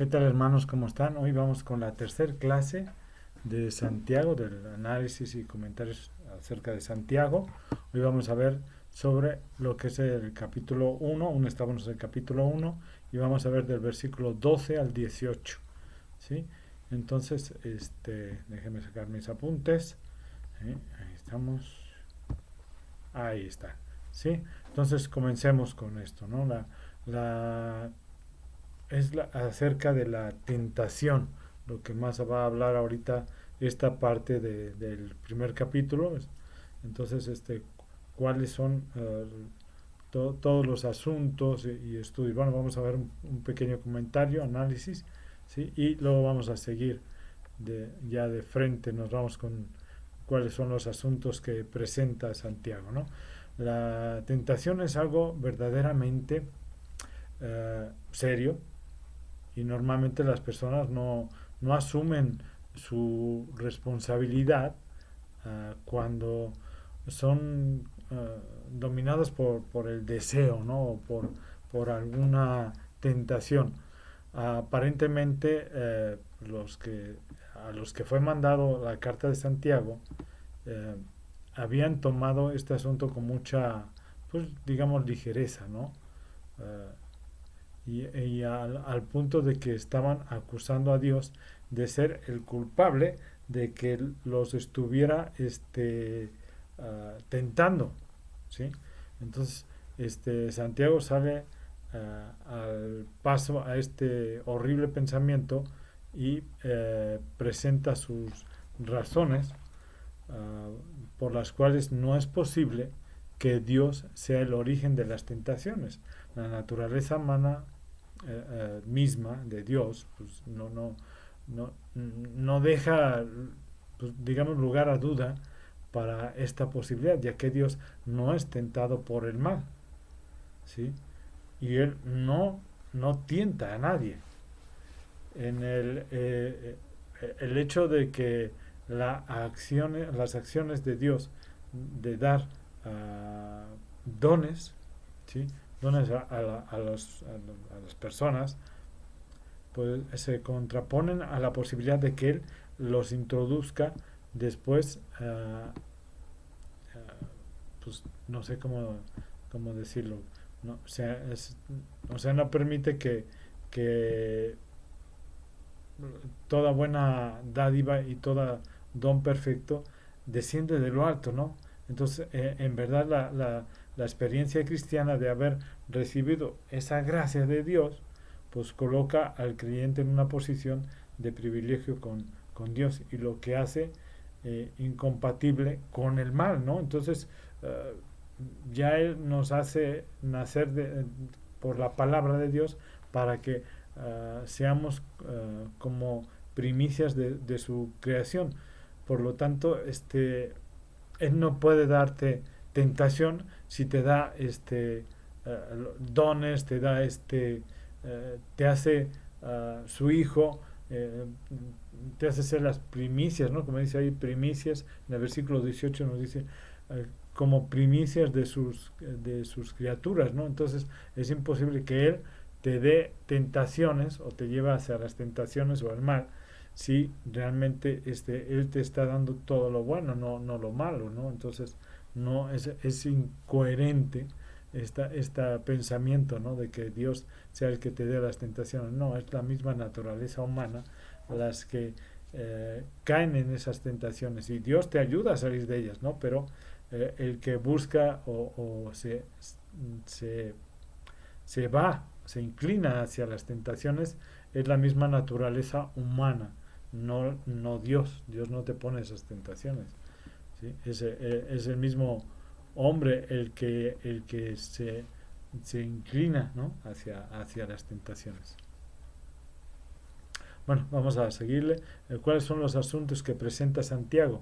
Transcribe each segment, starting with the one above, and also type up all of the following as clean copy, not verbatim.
¿Qué tal, hermanos? ¿Cómo están? Hoy vamos con la tercera clase de Santiago, del análisis y comentarios acerca de Santiago. Hoy vamos a ver sobre lo que es el capítulo 1, aún estamos en el capítulo 1 y vamos a ver del versículo 12 al 18. ¿Sí? Entonces, déjenme sacar mis apuntes. Ahí estamos. Ahí está. ¿Sí? Entonces, comencemos con esto, ¿no? La acerca de la tentación, lo que más va a hablar ahorita esta parte del primer capítulo. Entonces, cuáles son todos los asuntos y estudios. Bueno, vamos a ver un pequeño comentario, análisis, ¿sí? Y luego vamos a seguir ya de frente, nos vamos con cuáles son los asuntos que presenta Santiago, ¿no? La tentación es algo verdaderamente serio, y normalmente las personas no asumen su responsabilidad cuando son dominadas por el deseo, ¿no? O por alguna tentación. Aparentemente, a los que fue mandado la carta de Santiago eh, habían tomado este asunto con mucha, pues digamos, ligereza, ¿no? Eh, y al punto de que estaban acusando a Dios de ser el culpable de que los estuviera tentando, ¿sí? Entonces, Santiago sale al paso a este horrible pensamiento y presenta sus razones por las cuales no es posible que Dios sea el origen de las tentaciones. La naturaleza humana misma de Dios pues no deja, pues, digamos, lugar a duda para esta posibilidad, ya que Dios no es tentado por el mal, ¿sí? Y Él no tienta a nadie. El hecho de que las acciones de Dios de dar dones, ¿sí? Dones a las personas, pues se contraponen a la posibilidad de que Él los introduzca después, pues no sé cómo decirlo, no, o sea, no permite que toda buena dádiva y toda don perfecto desciende de lo alto, ¿no? Entonces, en verdad, la experiencia cristiana de haber recibido esa gracia de Dios, pues coloca al creyente en una posición de privilegio con Dios y lo que hace incompatible con el mal, ¿no? Entonces, eh, ya Él nos hace nacer por la palabra de Dios para que seamos como primicias de su creación. Por lo tanto, Él no puede darte tentación si te da dones, te da te hace su hijo, te hace ser las primicias, ¿no? Como dice ahí, primicias, en el versículo 18 nos dice, como primicias de sus criaturas, ¿no? Entonces es imposible que Él te dé tentaciones o te lleve hacia las tentaciones o el mal si realmente Él te está dando todo lo bueno, no lo malo, ¿no? Entonces no es incoherente este pensamiento, ¿no? De que Dios sea el que te dé las tentaciones. No, es la misma naturaleza humana las que caen en esas tentaciones y Dios te ayuda a salir de ellas, ¿no? Pero el que busca o se, se va, se inclina hacia las tentaciones es la misma naturaleza humana, no Dios. Dios no te pone esas tentaciones, ¿sí? Es el mismo hombre el que se inclina, ¿no? hacia las tentaciones. Bueno, vamos a seguirle. ¿Cuáles son los asuntos que presenta Santiago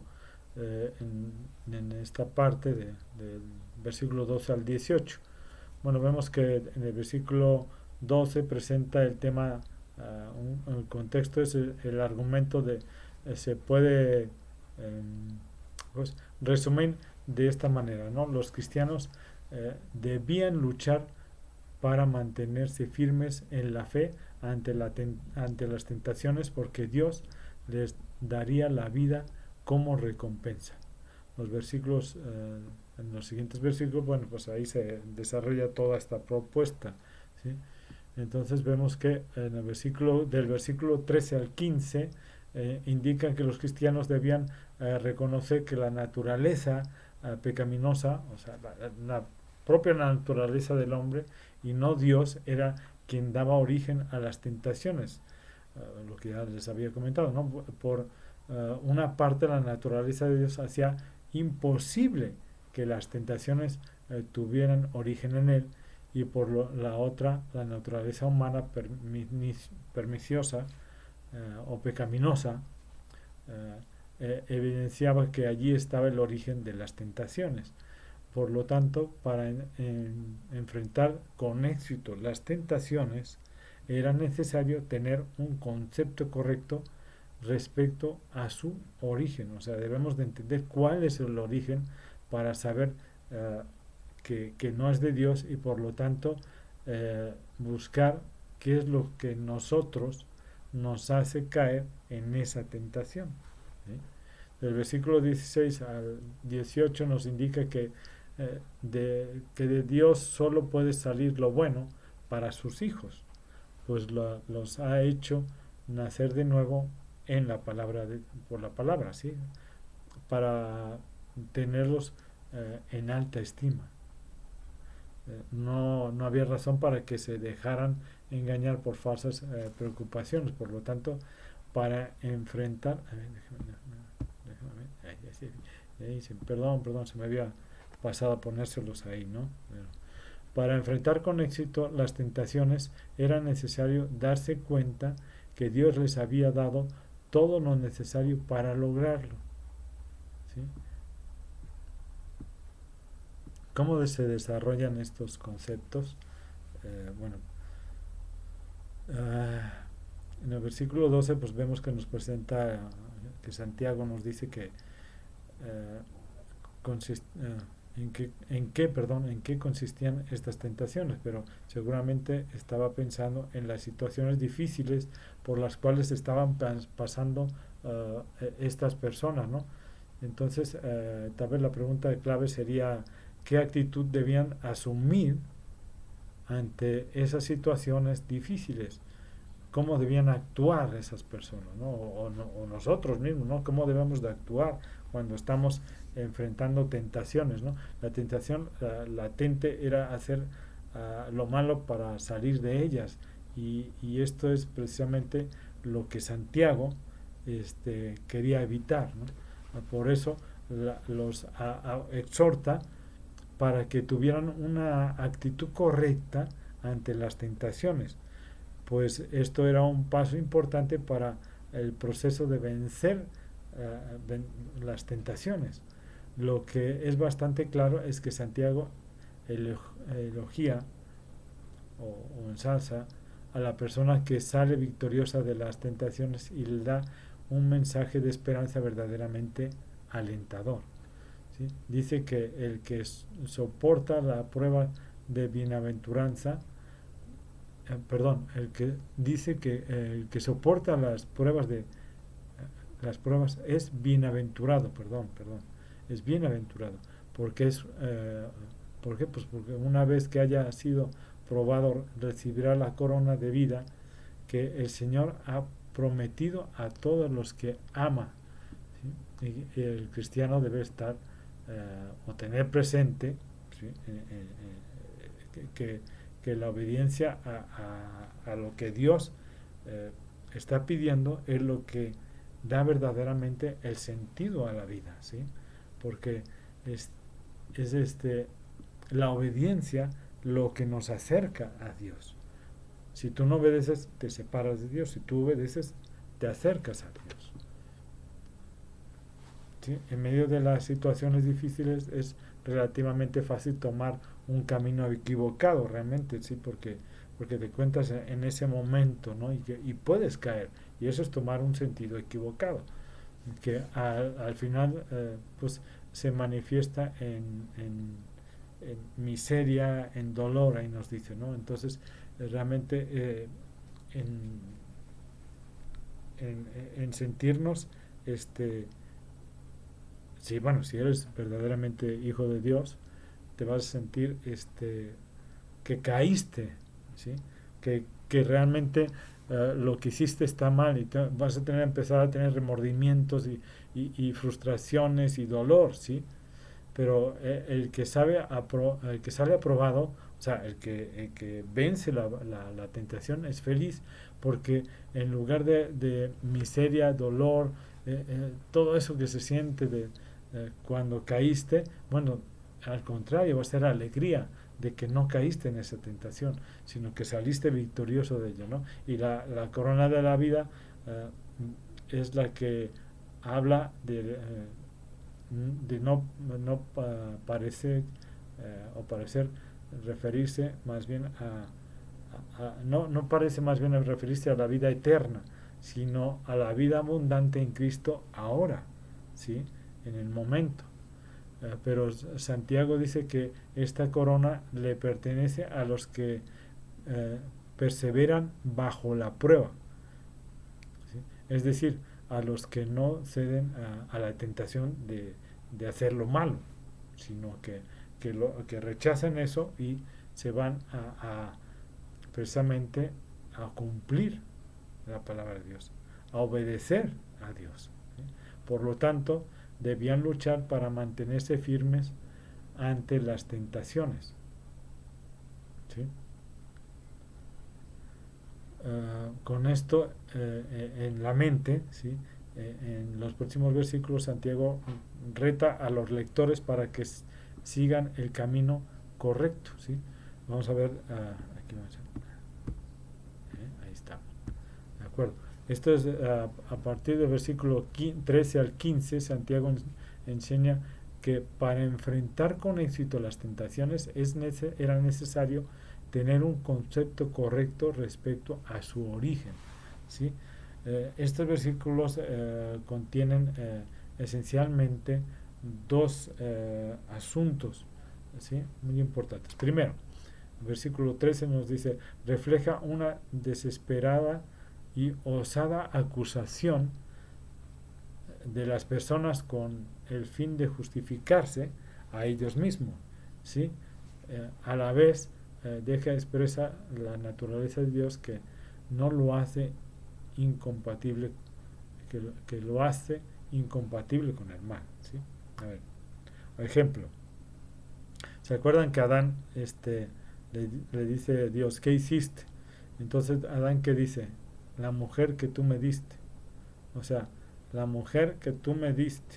en esta parte del versículo 12 al 18? Bueno, vemos que en el versículo 12 presenta el tema, el contexto es el argumento se puede pues, resumir de esta manera, ¿no? Los cristianos debían luchar para mantenerse firmes en la fe ante las tentaciones, porque Dios les daría la vida como recompensa. En los siguientes versículos, bueno, pues ahí se desarrolla toda esta propuesta, ¿sí? Entonces vemos que en el del versículo 13 al 15 indican que los cristianos debían reconocer que la naturaleza pecaminosa, o sea, la propia naturaleza del hombre y no Dios, era quien daba origen a las tentaciones, lo que ya les había comentado, ¿no? Por una parte, la naturaleza de Dios hacía imposible que las tentaciones tuvieran origen en él, y la otra, la naturaleza humana perniciosa o pecaminosa evidenciaba que allí estaba el origen de las tentaciones. Por lo tanto, para enfrentar con éxito las tentaciones, era necesario tener un concepto correcto respecto a su origen. O sea, debemos de entender cuál es el origen para saber que no es de Dios, y por lo tanto buscar qué es lo que nosotros nos hace caer en esa tentación, ¿sí? Del versículo 16 al 18 nos indica que de Dios solo puede salir lo bueno para sus hijos, pues los ha hecho nacer de nuevo en la palabra por la palabra, ¿sí? Para tenerlos en alta estima. No había razón para que se dejaran engañar por falsas preocupaciones. Por lo tanto, para enfrentar, a ver, perdón, se me había pasado a ponérselos ahí, ¿no? Para enfrentar con éxito las tentaciones era necesario darse cuenta que Dios les había dado todo lo necesario para lograrlo, ¿sí? ¿Cómo se desarrollan estos conceptos? Bueno, en el versículo 12 pues vemos que nos presenta, que Santiago nos dice que en qué consistían estas tentaciones, pero seguramente estaba pensando en las situaciones difíciles por las cuales estaban pasando estas personas, ¿no? Entonces, tal vez la pregunta de clave sería: ¿qué actitud debían asumir ante esas situaciones difíciles? ¿Cómo debían actuar esas personas, ¿no? O nosotros mismos, ¿no? ¿Cómo debemos de actuar cuando estamos enfrentando tentaciones, ¿no? La tentación latente era hacer lo malo para salir de ellas, y esto es precisamente lo que Santiago quería evitar, ¿no? Por eso los exhorta para que tuvieran una actitud correcta ante las tentaciones, pues esto era un paso importante para el proceso de vencer las tentaciones. Lo que es bastante claro es que Santiago elogia o ensalza a la persona que sale victoriosa de las tentaciones y le da un mensaje de esperanza verdaderamente alentador, ¿sí? Dice que el que soporta la prueba de bienaventuranza, el que dice que el que soporta las pruebas es bienaventurado, es bienaventurado, porque ¿por qué? Pues porque una vez que haya sido probado recibirá la corona de vida que el Señor ha prometido a todos los que ama, ¿sí? Y el cristiano debe estar o tener presente, ¿sí? Que, que la obediencia a lo que Dios está pidiendo es lo que da verdaderamente el sentido a la vida, ¿sí? Porque es la obediencia lo que nos acerca a Dios. Si tú no obedeces, te separas de Dios. Si tú obedeces, te acercas a Dios, ¿sí? En medio de las situaciones difíciles es relativamente fácil tomar un camino equivocado, realmente, ¿sí? Porque te cuentas en ese momento, ¿no? Y puedes caer, y eso es tomar un sentido equivocado, que al final pues se manifiesta en miseria, en dolor, ahí nos dice, ¿no? Entonces realmente en, en, en sentirnos, este, sí, bueno, si eres verdaderamente hijo de Dios, te vas a sentir que caíste, ¿sí? Que realmente lo que hiciste está mal y vas a empezar a tener remordimientos y frustraciones y dolor, ¿sí? Pero el que sale aprobado, o sea, el que vence la tentación es feliz, porque en lugar de miseria, dolor, todo eso que se siente cuando caíste, bueno, al contrario, va a ser alegría de que no caíste en esa tentación, sino que saliste victorioso de ello, ¿no? Y la corona de la vida es la que habla de no parecer o parecer referirse más bien no parece más bien referirse a la vida eterna, sino a la vida abundante en Cristo ahora, ¿sí? En el momento. Pero Santiago dice que esta corona le pertenece a los que eh, perseveran bajo la prueba, ¿sí? Es decir, a los que no ceden a la tentación de hacer lo malo, sino que rechazan eso y se van precisamente a cumplir la palabra de Dios, a obedecer a Dios, ¿sí? Por lo tanto, debían luchar para mantenerse firmes ante las tentaciones, ¿sí? Con esto en la mente, ¿sí? En los próximos versículos Santiago reta a los lectores para que sigan el camino correcto, ¿sí? Vamos a ver, aquí vamos ahí está, de acuerdo. Esto es a partir del versículo 13 al 15. Santiago enseña que para enfrentar con éxito las tentaciones era necesario tener un concepto correcto respecto a su origen, ¿sí? Estos versículos contienen esencialmente dos asuntos, ¿sí? Muy importantes. Primero, el versículo 13 nos dice, refleja una desesperada y osada acusación de las personas con el fin de justificarse a ellos mismos, ¿sí? A la vez deja expresa la naturaleza de Dios que no lo hace incompatible, que lo hace incompatible con el mal, ¿sí? A ver, por ejemplo, ¿se acuerdan que Adán le dice a Dios, ¿qué hiciste? Entonces Adán, ¿qué dice? La mujer que tú me diste. O sea, la mujer que tú me diste.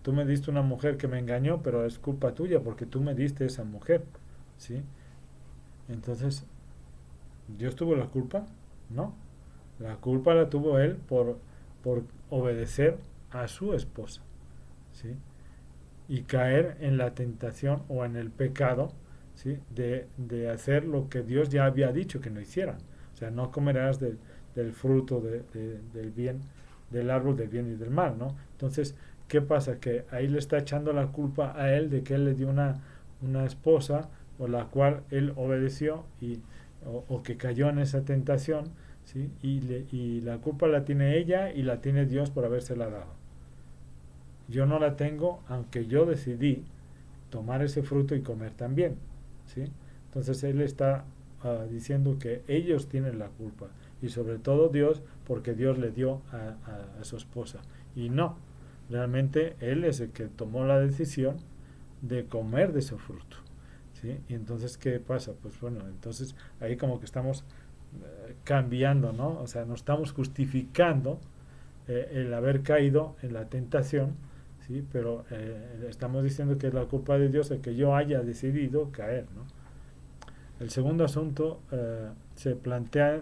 Tú me diste una mujer que me engañó, pero es culpa tuya porque tú me diste esa mujer, ¿sí? Entonces, ¿Dios tuvo la culpa? No. La culpa la tuvo él por obedecer a su esposa, ¿sí? Y caer en la tentación o en el pecado, ¿sí? De hacer lo que Dios ya había dicho que no hicieran. O sea, no comerás del fruto del bien, del árbol del bien y del mal, ¿no? Entonces, ¿qué pasa? Que ahí le está echando la culpa a él de que él le dio una esposa por la cual él obedeció o que cayó en esa tentación, ¿sí? Y la culpa la tiene ella y la tiene Dios por habérsela dado. Yo no la tengo, aunque yo decidí tomar ese fruto y comer también, ¿sí? Entonces él está diciendo que ellos tienen la culpa y sobre todo Dios, porque Dios le dio a su esposa. Y no, realmente él es el que tomó la decisión de comer de ese fruto, ¿sí? Y entonces, ¿qué pasa? Pues bueno, entonces ahí como que estamos cambiando, ¿no? O sea, nos estamos justificando el haber caído en la tentación, ¿sí? Pero estamos diciendo que es la culpa de Dios el que yo haya decidido caer, ¿no? El segundo asunto se plantea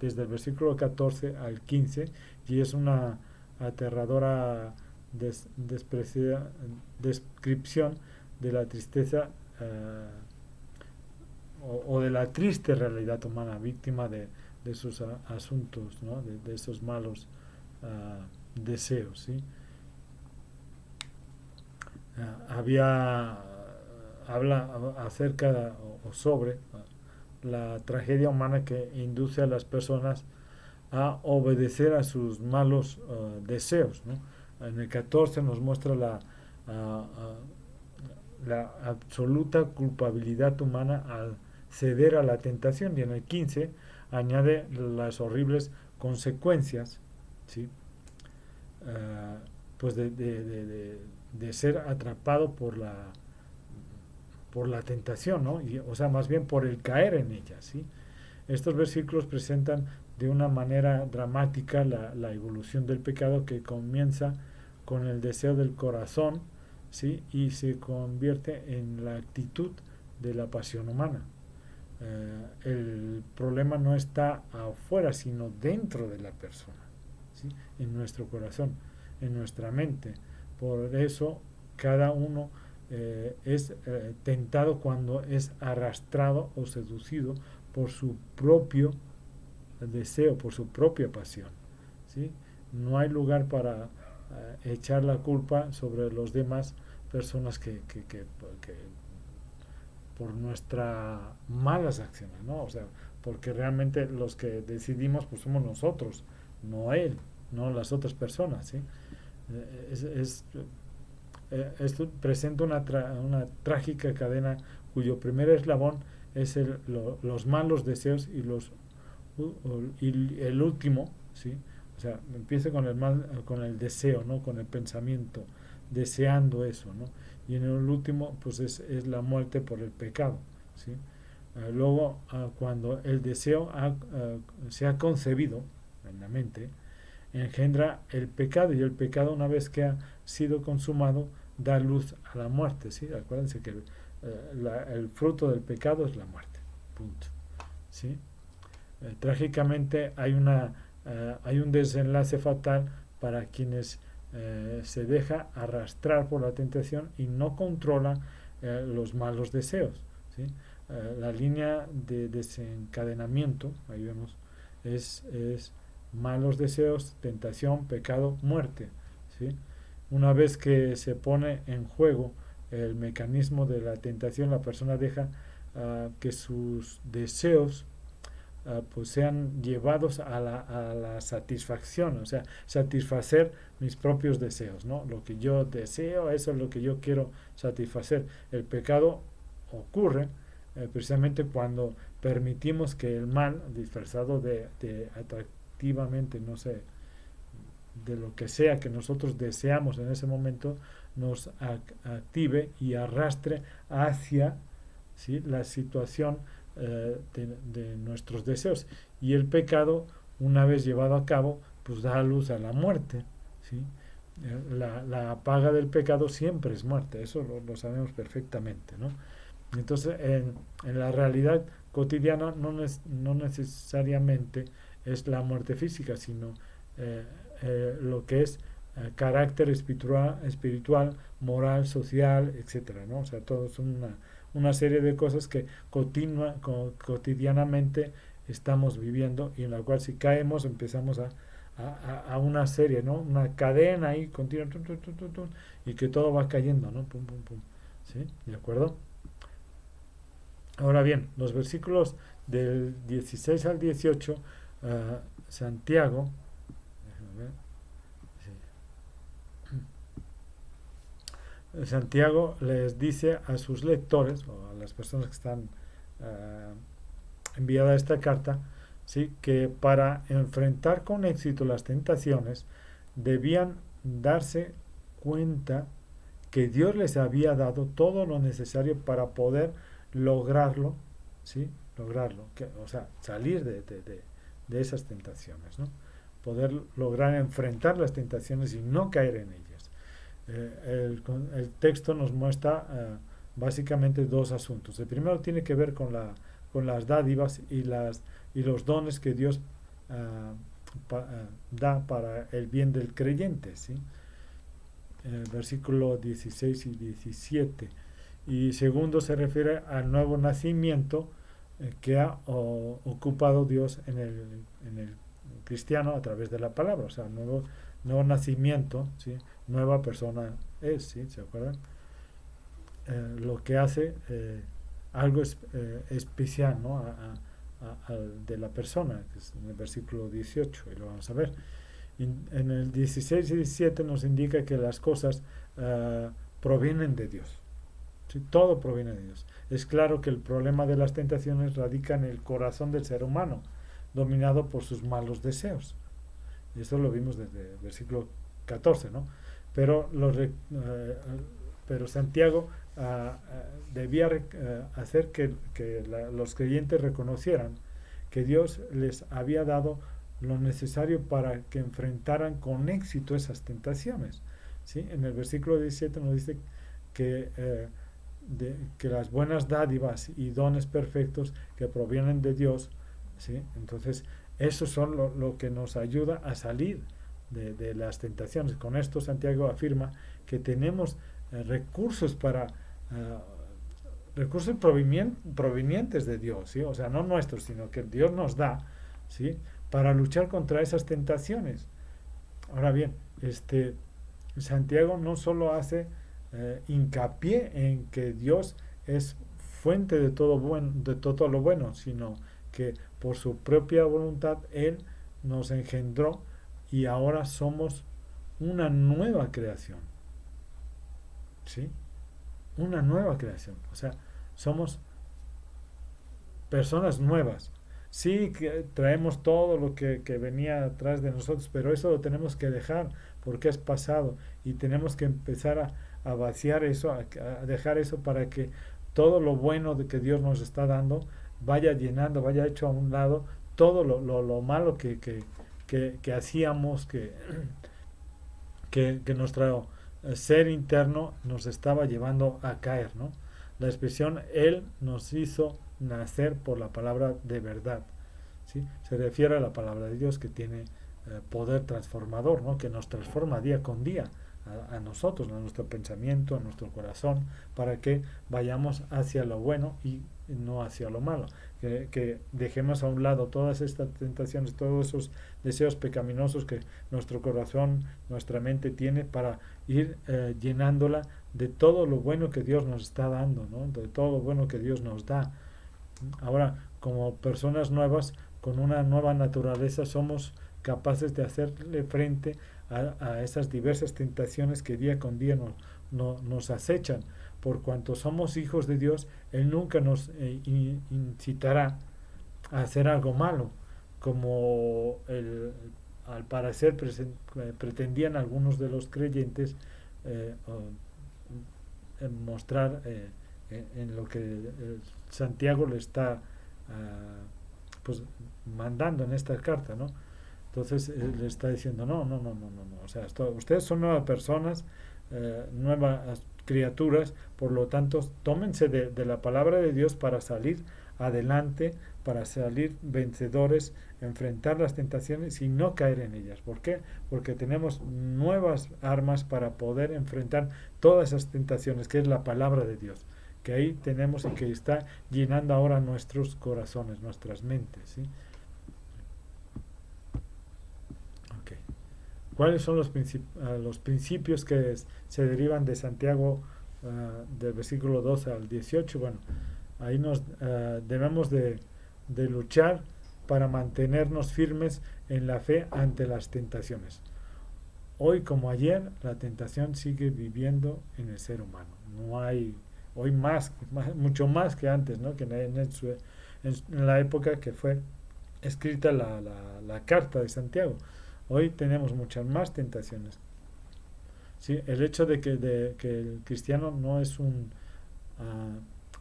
desde el versículo 14 al 15 y es una aterradora descripción de la tristeza o de la triste realidad humana víctima de sus asuntos, ¿no? De esos malos deseos, ¿sí? Habla acerca o sobre la tragedia humana que induce a las personas a obedecer a sus malos deseos, ¿no? En el 14 nos muestra la absoluta culpabilidad humana al ceder a la tentación, y en el 15 añade las horribles consecuencias, ¿sí? Uh, pues de ser atrapado por la tentación, ¿no? O sea, más bien por el caer en ella, ¿sí? Estos versículos presentan de una manera dramática la evolución del pecado, que comienza con el deseo del corazón, ¿sí? Y se convierte en la actitud de la pasión humana. El problema no está afuera, sino dentro de la persona, ¿sí? En nuestro corazón, en nuestra mente. Por eso cada uno es tentado cuando es arrastrado o seducido por su propio deseo, por su propia pasión, ¿sí? No hay lugar para echar la culpa sobre los demás personas que por nuestras malas acciones, ¿no? O sea, porque realmente los que decidimos pues somos nosotros, no él, no las otras personas, ¿sí? Esto presenta una trágica cadena cuyo primer eslabón es los malos deseos y el último, ¿sí? O sea, empieza con el deseo, ¿no? Con el pensamiento, deseando eso, ¿no? Y en el último, pues es la muerte por el pecado, ¿sí? Luego, cuando el deseo se ha concebido en la mente, engendra el pecado, y el pecado, una vez que ha sido consumado, da luz a la muerte, ¿sí? Acuérdense que el fruto del pecado es la muerte, punto, ¿sí? Trágicamente hay un desenlace fatal para quienes se deja arrastrar por la tentación y no controla los malos deseos, ¿sí? La línea de desencadenamiento, ahí vemos, es malos deseos, tentación, pecado, muerte, ¿sí? Una vez que se pone en juego el mecanismo de la tentación, la persona deja que sus deseos pues sean llevados a la satisfacción, o sea, satisfacer mis propios deseos, ¿no? Lo que yo deseo, eso es lo que yo quiero satisfacer. El pecado ocurre precisamente cuando permitimos que el mal, disfrazado de atractivamente, no sé, de lo que sea que nosotros deseamos en ese momento, nos active y arrastre hacia, ¿sí?, la situación de nuestros deseos. Y el pecado, una vez llevado a cabo, pues da luz a la muerte, ¿sí? La paga del pecado siempre es muerte, eso lo sabemos perfectamente, ¿no? Entonces, en la realidad cotidiana no necesariamente es la muerte física, sino lo que es carácter espiritual, moral, social, etcétera, ¿no? O sea, todo es una serie de cosas que cotidianamente estamos viviendo, y en la cual si caemos empezamos a una serie, ¿no? Una cadena ahí continua, y que todo va cayendo, ¿no? Pum, pum, pum. ¿Sí? ¿De acuerdo? Ahora bien, los versículos del 16 al 18, Santiago, déjame ver, sí. Santiago les dice a sus lectores, o a las personas que están enviada esta carta, ¿sí?, que para enfrentar con éxito las tentaciones debían darse cuenta que Dios les había dado todo lo necesario para poder lograrlo, ¿sí? Lograrlo, o sea, salir de esas tentaciones, ¿no? Poder lograr enfrentar las tentaciones y no caer en ellas. El texto nos muestra básicamente dos asuntos. El primero tiene que ver con las dádivas y los dones que Dios da para el bien del creyente, ¿sí? Versículo 16 y 17. Y segundo se refiere al nuevo nacimiento que ha ocupado Dios en el cristiano a través de la palabra, o sea, nuevo nacimiento, ¿sí? Nueva persona es, ¿sí? ¿Se acuerdan? Lo que hace algo especial, ¿no? De la persona, que es en el versículo 18, y lo vamos a ver. En el 16 y 17 nos indica que las cosas provienen de Dios. ¿Sí? Todo proviene de Dios. Es claro que el problema de las tentaciones radica en el corazón del ser humano, dominado por sus malos deseos. Y eso lo vimos desde el versículo 14, ¿no? Pero, pero Santiago debía hacer que los creyentes reconocieran que Dios les había dado lo necesario para que enfrentaran con éxito esas tentaciones. ¿Sí? En el versículo 17 nos dice que, que las buenas dádivas y dones perfectos que provienen de Dios, ¿sí? Entonces, eso son lo que nos ayuda a salir de las tentaciones. Con esto Santiago afirma que tenemos recursos para recursos provenientes de Dios, ¿sí? O sea, no nuestros, sino que Dios nos da, ¿sí? Para luchar contra esas tentaciones. Ahora bien, Santiago no solo hace hincapié en que Dios es fuente de todo lo bueno, sino que por su propia voluntad Él nos engendró y ahora somos una nueva creación. ¿Sí? Una nueva creación. O sea, somos personas nuevas. Sí, que traemos todo lo que venía atrás de nosotros, pero eso lo tenemos que dejar porque es pasado y tenemos que empezar a vaciar eso, a dejar eso para que todo lo bueno de que Dios nos está dando vaya llenando, vaya hecho a un lado todo lo malo que hacíamos, que nuestro ser interno nos estaba llevando a caer, ¿no? La expresión Él nos hizo nacer por la palabra de verdad, ¿sí? Se refiere a la palabra de Dios que tiene poder transformador, ¿no? Que nos transforma día con día a nosotros, a nuestro pensamiento, a nuestro corazón, para que vayamos hacia lo bueno y no hacia lo malo. Que dejemos a un lado todas estas tentaciones, todos esos deseos pecaminosos que nuestro corazón, nuestra mente tiene para ir llenándola de todo lo bueno que Dios nos está dando, ¿no? De todo lo bueno que Dios nos da. Ahora, como personas nuevas, con una nueva naturaleza, somos capaces de hacerle frente a esas diversas tentaciones que día con día nos acechan. Por cuanto somos hijos de Dios, Él nunca nos incitará a hacer algo malo, como al parecer pretendían algunos de los creyentes mostrar en lo que Santiago le está pues mandando en esta carta, ¿no? Entonces le está diciendo no, o sea, ustedes son nuevas personas, nuevas criaturas, por lo tanto tómense de la palabra de Dios para salir adelante, para salir vencedores, enfrentar las tentaciones y no caer en ellas. ¿Por qué? Porque tenemos nuevas armas para poder enfrentar todas esas tentaciones, que es la palabra de Dios, que ahí tenemos y que está llenando ahora nuestros corazones, nuestras mentes, ¿sí? Okay. ¿Cuáles son los principios que se derivan de Santiago del versículo 12 al 18? Bueno, ahí debemos de luchar para mantenernos firmes en la fe ante las tentaciones. Hoy como ayer, la tentación sigue viviendo en el ser humano. No hay, hoy mucho más que antes, ¿no? Que en la época que fue escrita la carta de Santiago. Hoy tenemos muchas más tentaciones. ¿Sí? El hecho de que el cristiano no es un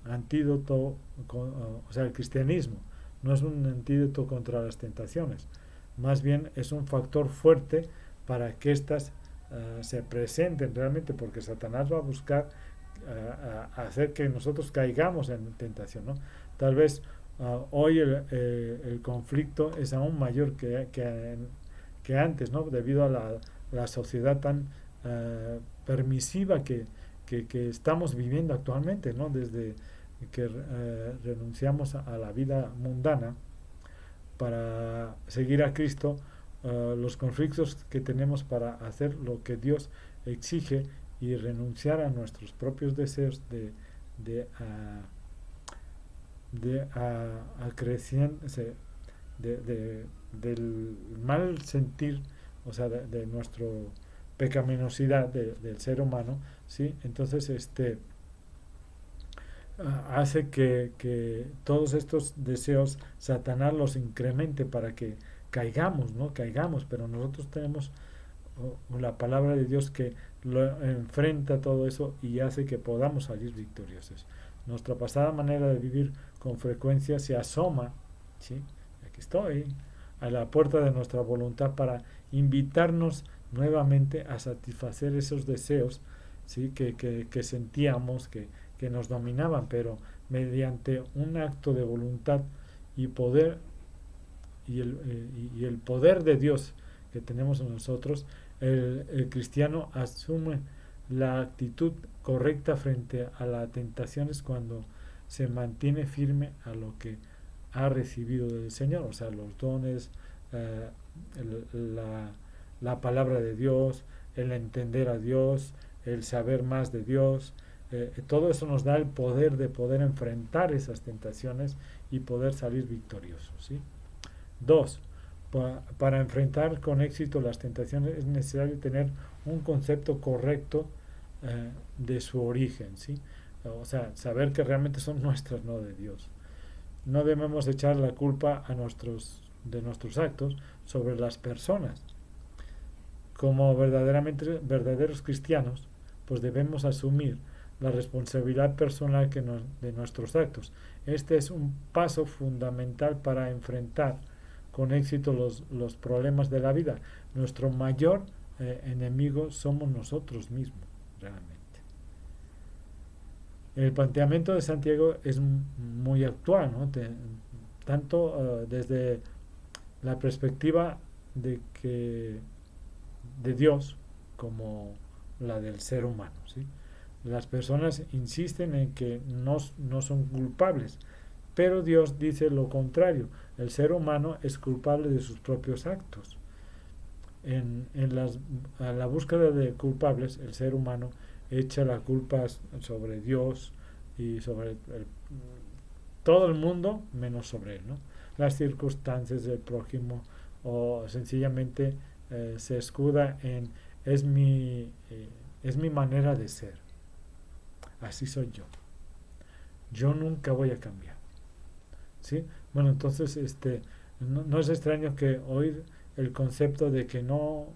antídoto, o sea, el cristianismo no es un antídoto contra las tentaciones, más bien es un factor fuerte para que éstas se presenten realmente, porque Satanás va a buscar hacer que nosotros caigamos en tentación, ¿no? Tal vez hoy el conflicto es aún mayor que antes, ¿no? Debido a la sociedad tan permisiva que estamos viviendo actualmente, ¿no? Desde que renunciamos a la vida mundana para seguir a Cristo, los conflictos que tenemos para hacer lo que Dios exige y renunciar a nuestros propios deseos de del mal sentir, o sea, de nuestra pecaminosidad del ser humano, ¿sí? Entonces, hace que todos estos deseos Satanás los incremente para que caigamos, ¿no? Caigamos, pero nosotros tenemos la palabra de Dios que lo enfrenta todo eso y hace que podamos salir victoriosos. Nuestra pasada manera de vivir con frecuencia se asoma, ¿sí? Aquí estoy, a la puerta de nuestra voluntad para invitarnos nuevamente a satisfacer esos deseos, ¿sí? Que sentíamos que nos dominaban, pero mediante un acto de voluntad y poder y el poder de Dios que tenemos en nosotros, el cristiano asume la actitud correcta frente a las tentaciones cuando se mantiene firme a lo que ha recibido del Señor, o sea, los dones, eh, la palabra de Dios, el entender a Dios, el saber más de Dios. Todo eso nos da el poder de poder enfrentar esas tentaciones y poder salir victoriosos, ¿sí? Dos, para enfrentar con éxito las tentaciones es necesario tener un concepto correcto de su origen, ¿sí? O sea, saber que realmente son nuestras, no de Dios. No debemos echar la culpa de nuestros actos sobre las personas. Como verdaderos cristianos, pues debemos asumir la responsabilidad personal de nuestros actos. Este es un paso fundamental para enfrentar con éxito los problemas de la vida. Nuestro mayor enemigo somos nosotros mismos, realmente. El planteamiento de Santiago es muy actual, ¿no? Tanto desde la perspectiva de Dios como la del ser humano, ¿sí? Las personas insisten en que no son culpables, pero Dios dice lo contrario. El ser humano es culpable de sus propios actos. A la búsqueda de culpables, el ser humano echa la culpa sobre Dios y sobre todo el mundo, menos sobre él, ¿no? Las circunstancias del prójimo, o sencillamente se escuda en es es mi manera de ser. Así soy yo. Yo nunca voy a cambiar. ¿Sí? Bueno, entonces no es extraño que oír el concepto de que no,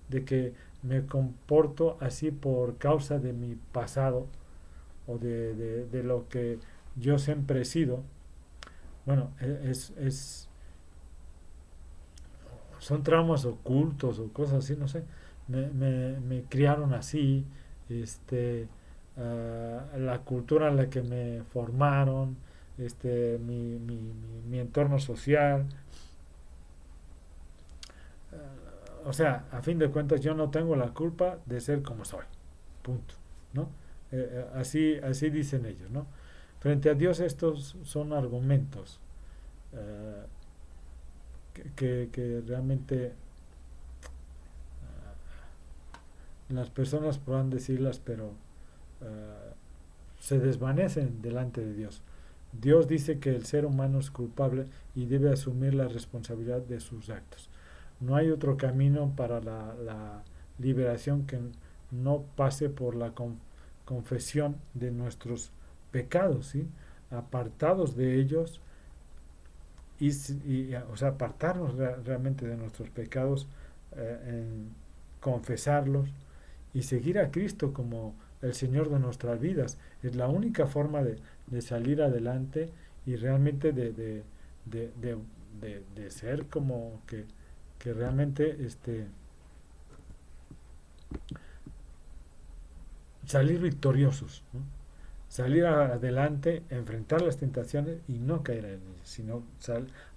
de que me comporto así por causa de mi pasado o de lo que yo siempre he sido. Bueno, son traumas ocultos o cosas así, no sé. Me criaron así, la cultura en la que me formaron, mi entorno social. O sea, a fin de cuentas yo no tengo la culpa de ser como soy. Punto. ¿No? Así dicen ellos, ¿no? Frente a Dios estos son argumentos eh, que realmente las personas podrán decirlas, pero se desvanecen delante de Dios. Dios dice que el ser humano es culpable y debe asumir la responsabilidad de sus actos. No hay otro camino para la liberación que no pase por la confesión de nuestros pecados, ¿sí? Apartados de ellos o sea, apartarnos realmente de nuestros pecados, en confesarlos y seguir a Cristo como el Señor de nuestras vidas. Es la única forma de salir adelante y realmente de ser como que realmente salir victoriosos, ¿no? Salir adelante, enfrentar las tentaciones y no caer en ellas, sino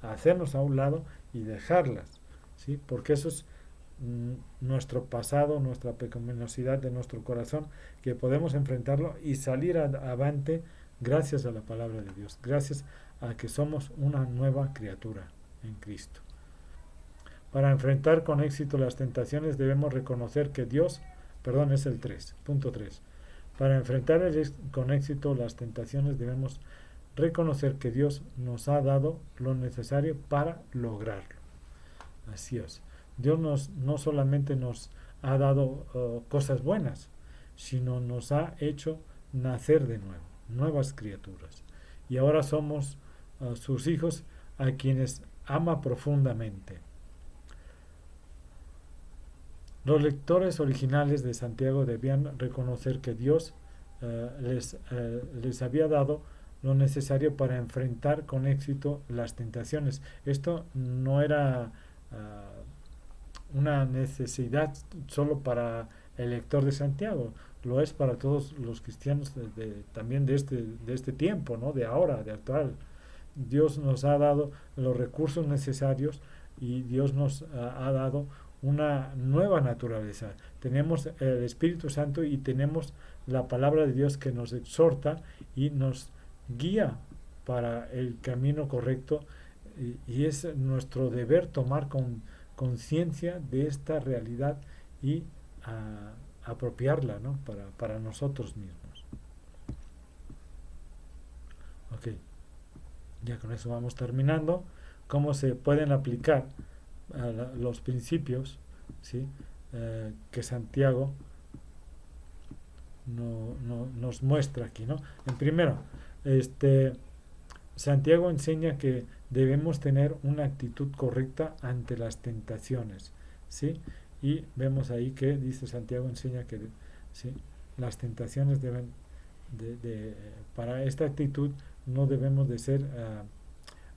hacernos a un lado y dejarlas, ¿sí? Porque eso es nuestro pasado, nuestra pecaminosidad de nuestro corazón, que podemos enfrentarlo y salir avante gracias a la palabra de Dios, gracias a que somos una nueva criatura en Cristo. Para enfrentar con éxito las tentaciones debemos reconocer que Dios, perdón, punto 3. Para enfrentar con éxito las tentaciones debemos reconocer que Dios nos ha dado lo necesario para lograrlo. Así es. Dios no solamente nos ha dado cosas buenas, sino nos ha hecho nacer de nuevo, nuevas criaturas. Y ahora somos sus hijos a quienes ama profundamente. Los lectores originales de Santiago debían reconocer que Dios les había dado lo necesario para enfrentar con éxito las tentaciones. Esto no era una necesidad solo para el lector de Santiago, lo es para todos los cristianos también de este tiempo, ¿no? De ahora, de actual. Dios nos ha dado los recursos necesarios y Dios nos ha dado una nueva naturaleza. Tenemos el Espíritu Santo y tenemos la palabra de Dios que nos exhorta y nos guía para el camino correcto, y es nuestro deber tomar conciencia de esta realidad y apropiarla, ¿no? para nosotros mismos. Ok, ya con eso vamos terminando. ¿Cómo se pueden aplicar los principios, ¿sí? Que Santiago nos muestra aquí, ¿no? En primero, Santiago enseña que debemos tener una actitud correcta ante las tentaciones, ¿sí? Y vemos ahí que dice Santiago enseña que, ¿sí?, las tentaciones deben para esta actitud no debemos de ser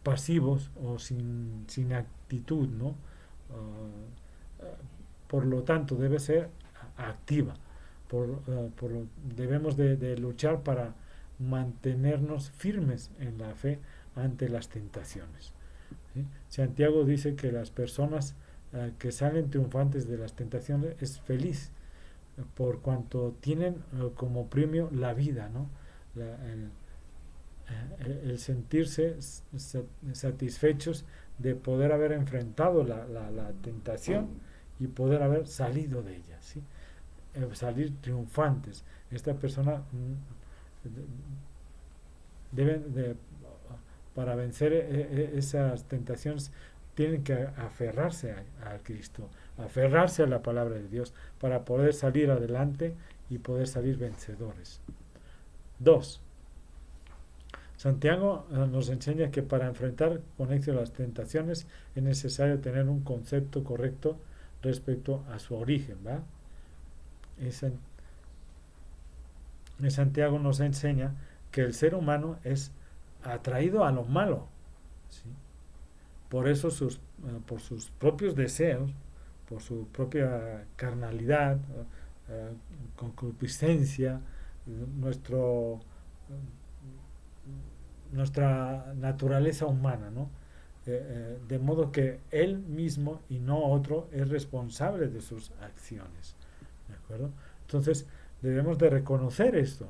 pasivos o sin actitud, ¿no? Por lo tanto debe ser activa. Debemos de luchar para mantenernos firmes en la fe ante las tentaciones, ¿sí? Santiago dice que las personas que salen triunfantes de las tentaciones es feliz por cuanto tienen como premio la vida, ¿no? El sentirse satisfechos de poder haber enfrentado la tentación y poder haber salido de ella, ¿sí? Salir triunfantes. Esta persona para vencer esas tentaciones tienen que aferrarse a Cristo, aferrarse a la palabra de Dios para poder salir adelante y poder salir vencedores. 2. Santiago nos enseña que para enfrentar con éxito las tentaciones es necesario tener un concepto correcto respecto a su origen, ¿va? Santiago nos enseña que el ser humano es atraído a lo malo, ¿sí? Por eso por sus propios deseos, por su propia carnalidad, concupiscencia, nuestra naturaleza humana, ¿no? De modo que él mismo y no otro es responsable de sus acciones, ¿de acuerdo? Entonces debemos de reconocer esto.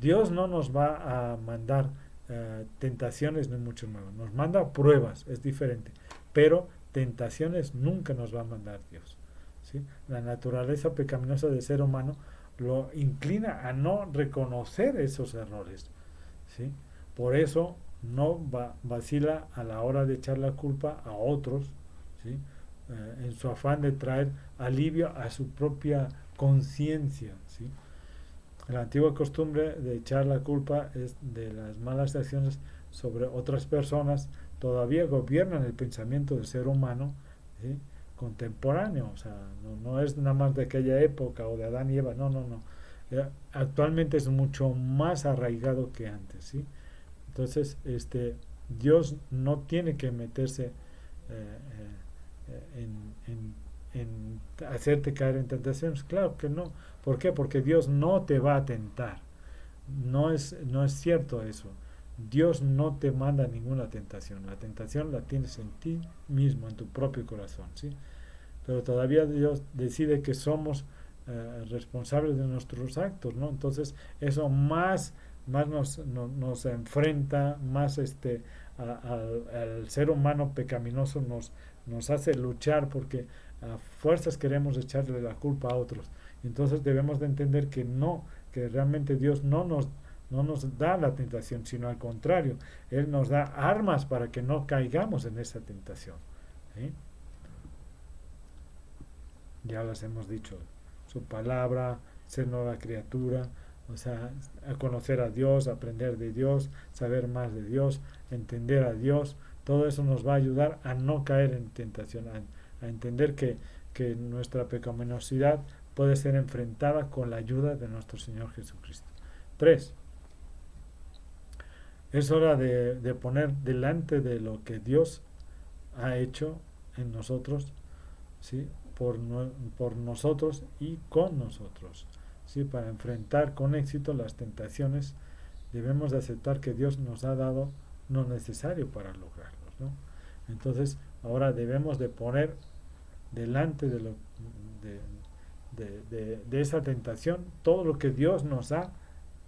Dios no nos va a mandar tentaciones ni mucho menos, nos manda pruebas, es diferente, pero tentaciones nunca nos va a mandar Dios, ¿sí? La naturaleza pecaminosa del ser humano lo inclina a no reconocer esos errores, ¿sí? Por eso no vacila a la hora de echar la culpa a otros, ¿sí? En su afán de traer alivio a su propia conciencia, ¿sí? La antigua costumbre de echar la culpa de las malas acciones sobre otras personas todavía gobiernan el pensamiento del ser humano, ¿sí?, contemporáneo. O sea, no es nada más de aquella época o de Adán y Eva, no. Actualmente es mucho más arraigado que antes, ¿sí? Entonces, Dios no tiene que meterse en hacerte caer en tentaciones. Claro que no. ¿Por qué? Porque Dios no te va a tentar. No es cierto eso. Dios no te manda ninguna tentación. La tentación la tienes en ti mismo, en tu propio corazón, ¿sí? Pero todavía Dios decide que somos responsables de nuestros actos, ¿no? Entonces eso más nos enfrenta, más al ser humano pecaminoso nos hace luchar, porque a fuerzas queremos echarle la culpa a otros. Entonces debemos de entender que realmente Dios no nos no nos da la tentación, sino al contrario, Él nos da armas para que no caigamos en esa tentación. ¿Sí? Ya las hemos dicho, su palabra, ser nueva criatura, o sea, a conocer a Dios, aprender de Dios, saber más de Dios, entender a Dios, todo eso nos va a ayudar a no caer en tentación, a entender que nuestra pecaminosidad puede ser enfrentada con la ayuda de nuestro Señor Jesucristo. 3. Es hora de poner delante de lo que Dios ha hecho en nosotros, ¿sí? por nosotros y con nosotros. ¿Sí? Para enfrentar con éxito las tentaciones debemos de aceptar que Dios nos ha dado lo necesario para lograrlos, ¿no? Entonces ahora debemos de poner delante de esa tentación todo lo que Dios nos ha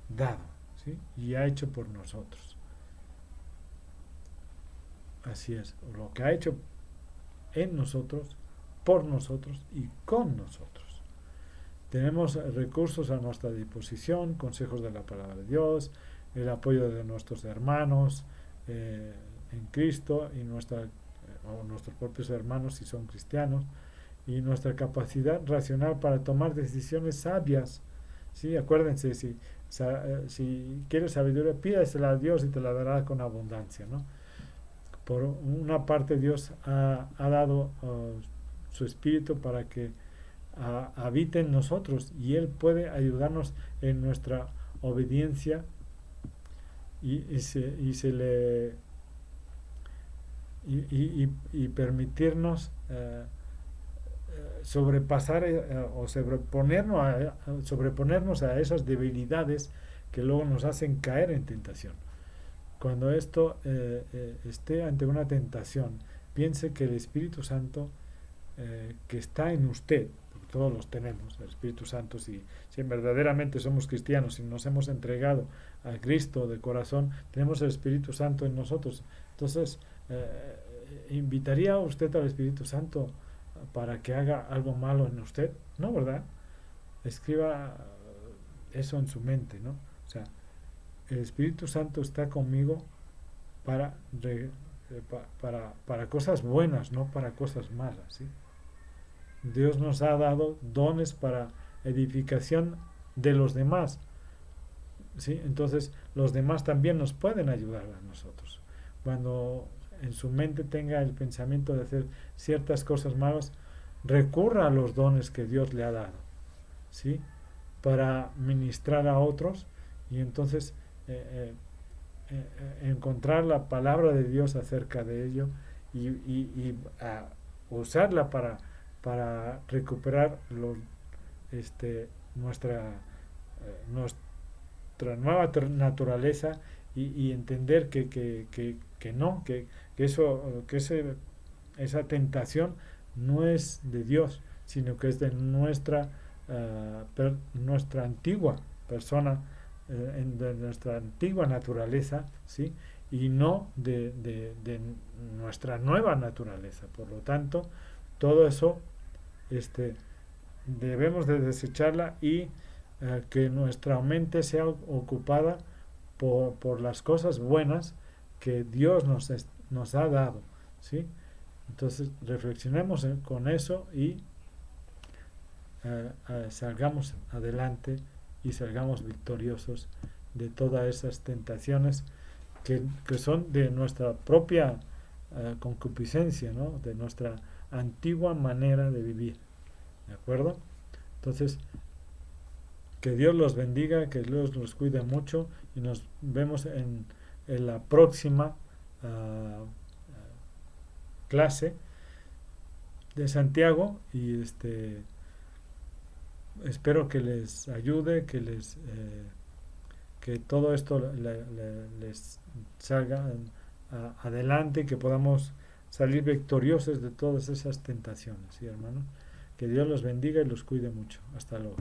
dado, ¿sí? Y ha hecho por nosotros. Así es, lo que ha hecho en nosotros, por nosotros y con nosotros. Tenemos recursos a nuestra disposición, consejos de la palabra de Dios, el apoyo de nuestros hermanos en Cristo y o nuestros propios hermanos si son cristianos, y nuestra capacidad racional para tomar decisiones sabias. ¿Sí? Acuérdense, si quieres sabiduría, pídesela a Dios y te la dará con abundancia, ¿no? Por una parte, Dios ha dado su espíritu para que habite en nosotros, y Él puede ayudarnos en nuestra obediencia y permitirnos sobrepasar o sobreponernos a esas debilidades que luego nos hacen caer en tentación. Cuando esto esté ante una tentación, piense que el Espíritu Santo que está en usted, porque todos los tenemos, el Espíritu Santo, si verdaderamente somos cristianos y nos hemos entregado a Cristo de corazón, tenemos el Espíritu Santo en nosotros. Entonces, ¿invitaría usted al Espíritu Santo para que haga algo malo en usted? No, ¿verdad? Escriba eso en su mente, ¿no? O sea, el Espíritu Santo está conmigo para cosas buenas, no para cosas malas, ¿sí? Dios nos ha dado dones para edificación de los demás, ¿sí? Entonces los demás también nos pueden ayudar a nosotros. Cuando en su mente tenga el pensamiento de hacer ciertas cosas malas, recurra a los dones que Dios le ha dado, ¿sí? Para ministrar a otros, y entonces encontrar la palabra de Dios acerca de ello y usarla para recuperar nuestra nueva naturaleza, y entender esa tentación no es de Dios, sino que es de nuestra antigua persona, de nuestra antigua naturaleza, ¿sí? Y no de nuestra nueva naturaleza. Por lo tanto, todo eso debemos de desecharla, y que nuestra mente sea ocupada por las cosas buenas que Dios nos ha dado, ¿sí? Entonces reflexionemos con eso, y salgamos adelante y salgamos victoriosos de todas esas tentaciones que son de nuestra propia concupiscencia, ¿no? De nuestra antigua manera de vivir, ¿de acuerdo? Entonces, que Dios los bendiga, que Dios los cuide mucho, y nos vemos en la próxima clase de Santiago, y espero que les ayude, que todo esto les salga adelante, que podamos salir victoriosos de todas esas tentaciones, ¿sí, hermanos? Que Dios los bendiga y los cuide mucho. Hasta luego.